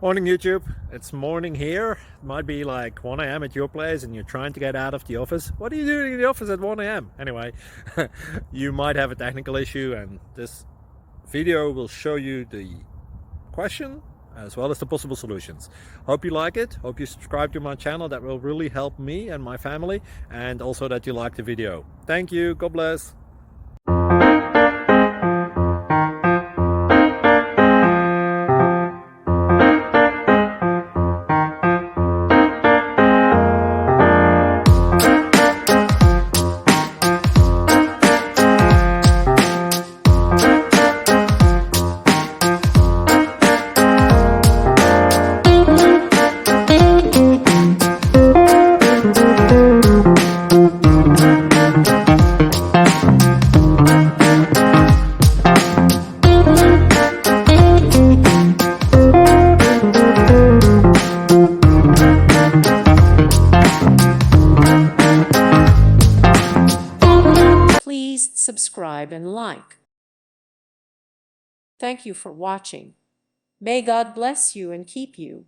Morning YouTube, it's morning here. It might be like 1 a.m. at your place and you're trying to get out of the office. What are you doing in the office at 1 a.m.? Anyway, you might have a technical issue and this video will show you the question as well as the possible solutions. Hope you like it, hope you subscribe to my channel. That will really help me and my family, and also that you like the video. Thank you, God bless. Please subscribe and like. Thank you for watching. May God bless you and keep you.